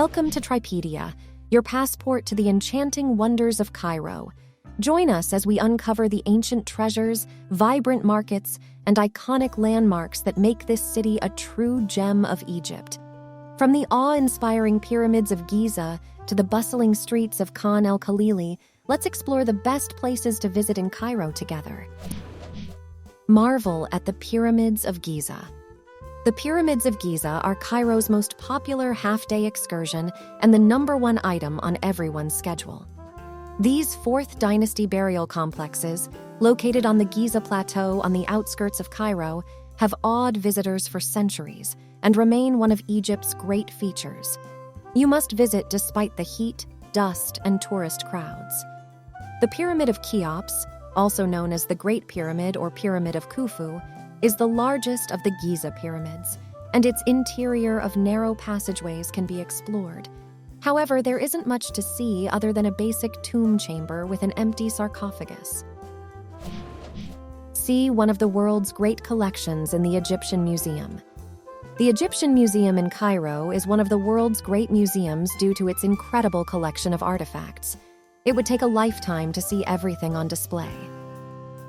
Welcome to Tripedia, your passport to the enchanting wonders of Cairo. Join us as we uncover the ancient treasures, vibrant markets, and iconic landmarks that make this city a true gem of Egypt. From the awe-inspiring pyramids of Giza to the bustling streets of Khan el-Khalili, let's explore the best places to visit in Cairo together. Marvel at the Pyramids of Giza. The Pyramids of Giza are Cairo's most popular half-day excursion and the #1 item on everyone's schedule. These 4th Dynasty burial complexes, located on the Giza Plateau on the outskirts of Cairo, have awed visitors for centuries and remain one of Egypt's great features. You must visit despite the heat, dust, and tourist crowds. The Pyramid of Cheops, also known as the Great Pyramid or Pyramid of Khufu, is the largest of the Giza pyramids, and its interior of narrow passageways can be explored. However, there isn't much to see other than a basic tomb chamber with an empty sarcophagus. See one of the world's great collections in the Egyptian Museum. The Egyptian Museum in Cairo is one of the world's great museums due to its incredible collection of artifacts. It would take a lifetime to see everything on display.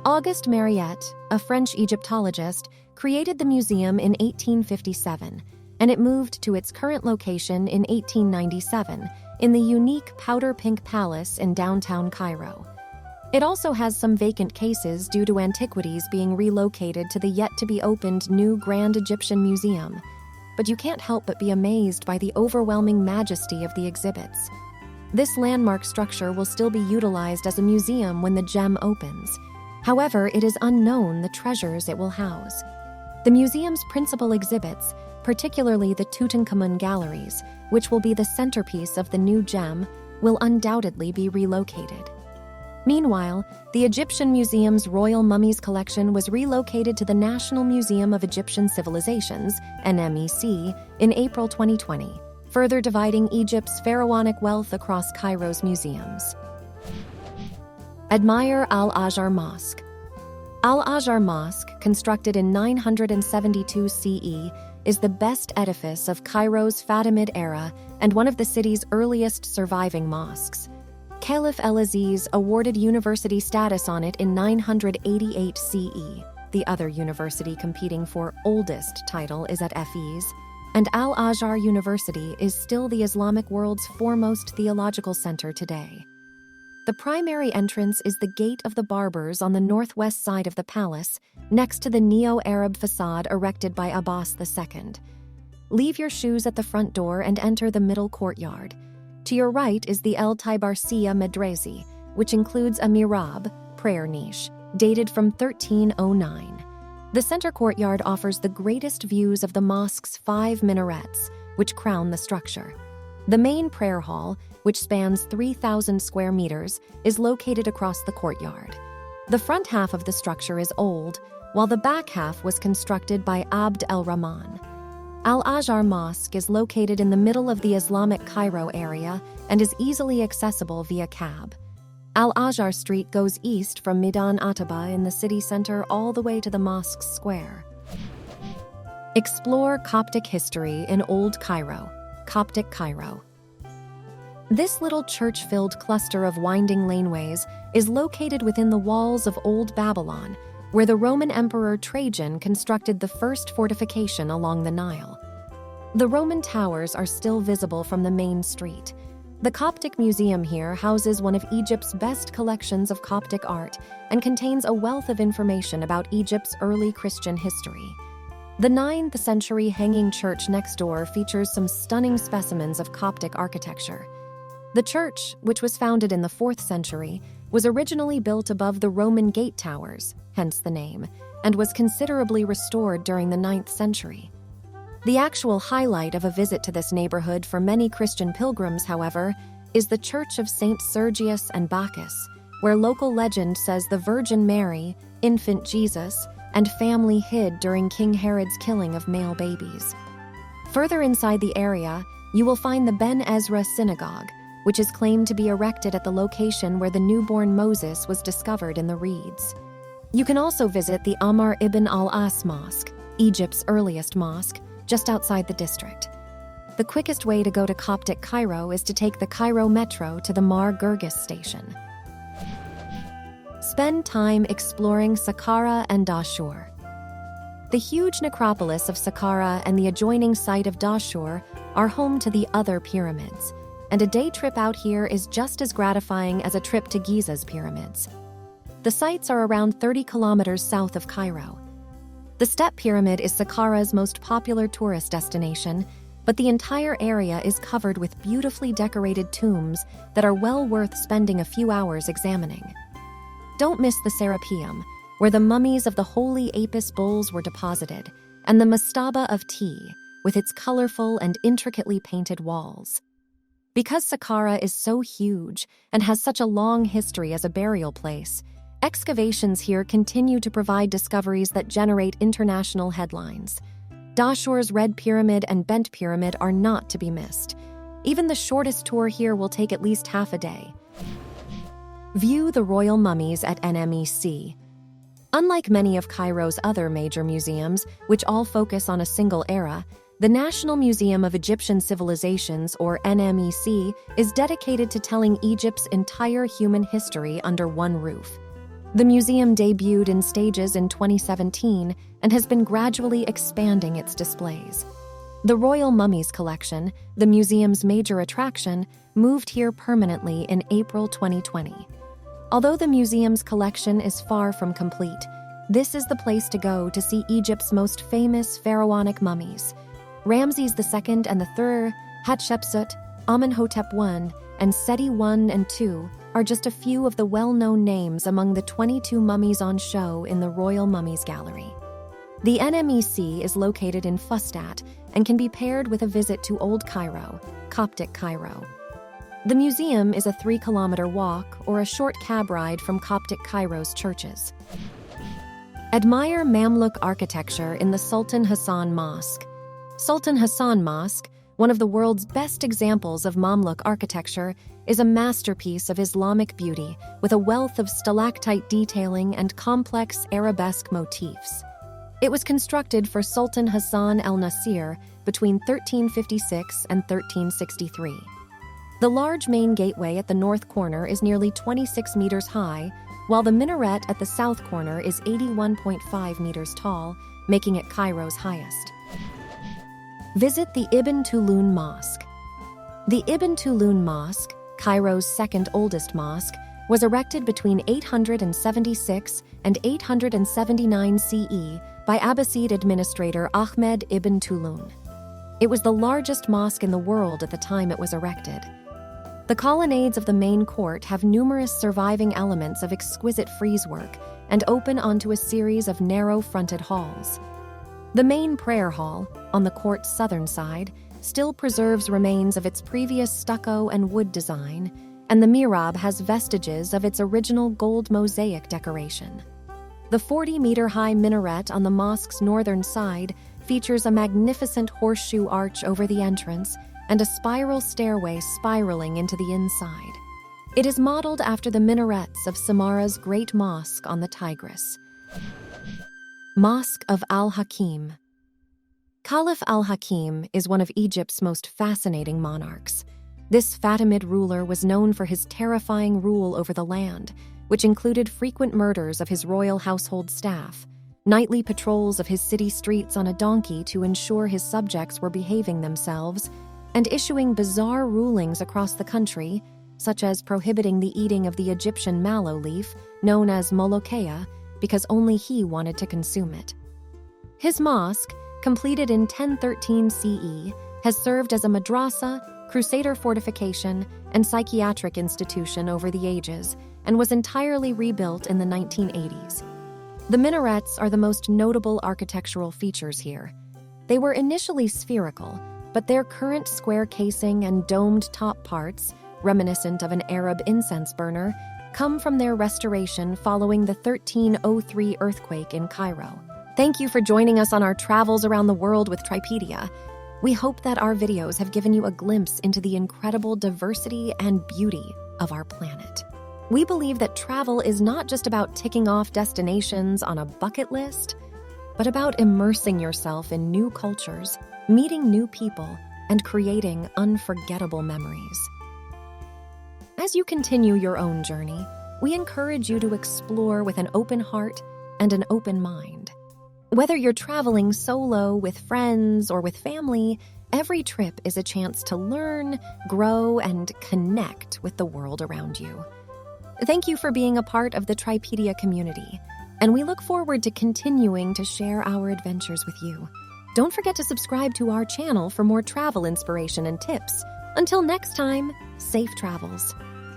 Auguste Mariette, a French Egyptologist, created the museum in 1857, and it moved to its current location in 1897 in the unique Powder Pink Palace in downtown Cairo. It also has some vacant cases due to antiquities being relocated to the yet-to-be-opened new Grand Egyptian Museum, but you can't help but be amazed by the overwhelming majesty of the exhibits. This landmark structure will still be utilized as a museum when the gem opens. However, it is unknown the treasures it will house. The museum's principal exhibits, particularly the Tutankhamun galleries, which will be the centerpiece of the new gem, will undoubtedly be relocated. Meanwhile, the Egyptian Museum's Royal Mummies collection was relocated to the National Museum of Egyptian Civilizations, NMEC, in April 2020, further dividing Egypt's pharaonic wealth across Cairo's museums. Admire AlAjar Mosque. AlAjar Mosque, constructed in 972 CE, is the best edifice of Cairo's Fatimid era and one of the city's earliest surviving mosques. Caliph El-Aziz awarded university status on it in 988 CE. The other university competing for oldest title is at Fez, and Al-Azhar University is still the Islamic world's foremost theological center today. The primary entrance is the Gate of the Barbers on the northwest side of the palace, next to the neo-Arab facade erected by Abbas II. Leave your shoes at the front door and enter the middle courtyard. To your right is the El Taibarsiya Medresi, which includes a mihrab, prayer niche, dated from 1309. The center courtyard offers the greatest views of the mosque's 5 minarets, which crown the structure. The main prayer hall, which spans 3,000 square meters, is located across the courtyard. The front half of the structure is old, while the back half was constructed by Abd el-Rahman. AlAjar Mosque is located in the middle of the Islamic Cairo area and is easily accessible via cab. Al-Azhar Street goes east from Midan Ataba in the city center all the way to the mosque's square. Explore Coptic history in Old Cairo, Coptic Cairo. This little church-filled cluster of winding laneways is located within the walls of Old Babylon, where the Roman Emperor Trajan constructed the first fortification along the Nile. The Roman towers are still visible from the main street. The Coptic Museum here houses one of Egypt's best collections of Coptic art and contains a wealth of information about Egypt's early Christian history. The 9th century hanging church next door features some stunning specimens of Coptic architecture. The church, which was founded in the 4th century, was originally built above the Roman gate towers, hence the name, and was considerably restored during the 9th century. The actual highlight of a visit to this neighborhood for many Christian pilgrims, however, is the Church of Saint Sergius and Bacchus, where local legend says the Virgin Mary, infant Jesus, and family hid during King Herod's killing of male babies. Further inside the area, you will find the Ben Ezra Synagogue, which is claimed to be erected at the location where the newborn Moses was discovered in the reeds. You can also visit the Amr ibn al-As Mosque, Egypt's earliest mosque, just outside the district. The quickest way to go to Coptic Cairo is to take the Cairo Metro to the Mar Gergis station. Spend time exploring Sakara and Dashur. The huge necropolis of Sakara and the adjoining site of Dashur are home to the other pyramids, and a day trip out here is just as gratifying as a trip to Giza's pyramids. The sites are around 30 kilometers south of Cairo. The Step Pyramid is Sakara's most popular tourist destination, but the entire area is covered with beautifully decorated tombs that are well worth spending a few hours examining. Don't miss the Serapeum, where the mummies of the holy Apis bulls were deposited, and the Mastaba of Tea, with its colorful and intricately painted walls. Because Sakara is so huge and has such a long history as a burial place, excavations here continue to provide discoveries that generate international headlines. Dashur's Red Pyramid and Bent Pyramid are not to be missed. Even the shortest tour here will take at least half a day. View the royal mummies at NMEC. Unlike many of Cairo's other major museums, which all focus on a single era, the National Museum of Egyptian Civilizations, or NMEC, is dedicated to telling Egypt's entire human history under one roof. The museum debuted in stages in 2017 and has been gradually expanding its displays. The Royal Mummies Collection, the museum's major attraction, moved here permanently in April 2020. Although the museum's collection is far from complete, this is the place to go to see Egypt's most famous pharaonic mummies. Ramses II and III, Hatshepsut, Amenhotep I, and Seti I and II are just a few of the well-known names among the 22 mummies on show in the Royal Mummies Gallery. The NMEC is located in Fustat and can be paired with a visit to Old Cairo, Coptic Cairo. The museum is a 3-kilometer walk or a short cab ride from Coptic Cairo's churches. Admire Mamluk architecture in the Sultan Hassan Mosque. Sultan Hassan Mosque, one of the world's best examples of Mamluk architecture, is a masterpiece of Islamic beauty with a wealth of stalactite detailing and complex arabesque motifs. It was constructed for Sultan Hassan al-Nasir between 1356 and 1363. The large main gateway at the north corner is nearly 26 meters high, while the minaret at the south corner is 81.5 meters tall, making it Cairo's highest. Visit the Ibn Tulun Mosque. The Ibn Tulun Mosque, Cairo's second oldest mosque, was erected between 876 and 879 CE by Abbasid administrator Ahmed ibn Tulun. It was the largest mosque in the world at the time it was erected. The colonnades of the main court have numerous surviving elements of exquisite frieze work and open onto a series of narrow-fronted halls. The main prayer hall, on the court's southern side, still preserves remains of its previous stucco and wood design, and the mihrab has vestiges of its original gold mosaic decoration. The 40-meter-high minaret on the mosque's northern side features a magnificent horseshoe arch over the entrance and a spiral stairway spiraling into the inside. It is modeled after the minarets of Samarra's Great Mosque on the Tigris. Mosque of AlHakim. Caliph al-Hakim is one of Egypt's most fascinating monarchs. This Fatimid ruler was known for his terrifying rule over the land, which included frequent murders of his royal household staff, nightly patrols of his city streets on a donkey to ensure his subjects were behaving themselves, and issuing bizarre rulings across the country, such as prohibiting the eating of the Egyptian mallow leaf, known as molocheia, because only he wanted to consume it. His mosque, completed in 1013 CE, has served as a madrasa, crusader fortification, and psychiatric institution over the ages, and was entirely rebuilt in the 1980s. The minarets are the most notable architectural features here. They were initially spherical, but their current square casing and domed top parts, reminiscent of an Arab incense burner, come from their restoration following the 1303 earthquake in Cairo. Thank you for joining us on our travels around the world with Tripedia. We hope that our videos have given you a glimpse into the incredible diversity and beauty of our planet. We believe that travel is not just about ticking off destinations on a bucket list, but about immersing yourself in new cultures, meeting new people, and creating unforgettable memories. As you continue your own journey, we encourage you to explore with an open heart and an open mind. Whether you're traveling solo, with friends, or with family, every trip is a chance to learn, grow, and connect with the world around you. Thank you for being a part of the Tripedia community, and we look forward to continuing to share our adventures with you. Don't forget to subscribe to our channel for more travel inspiration and tips. Until next time, safe travels.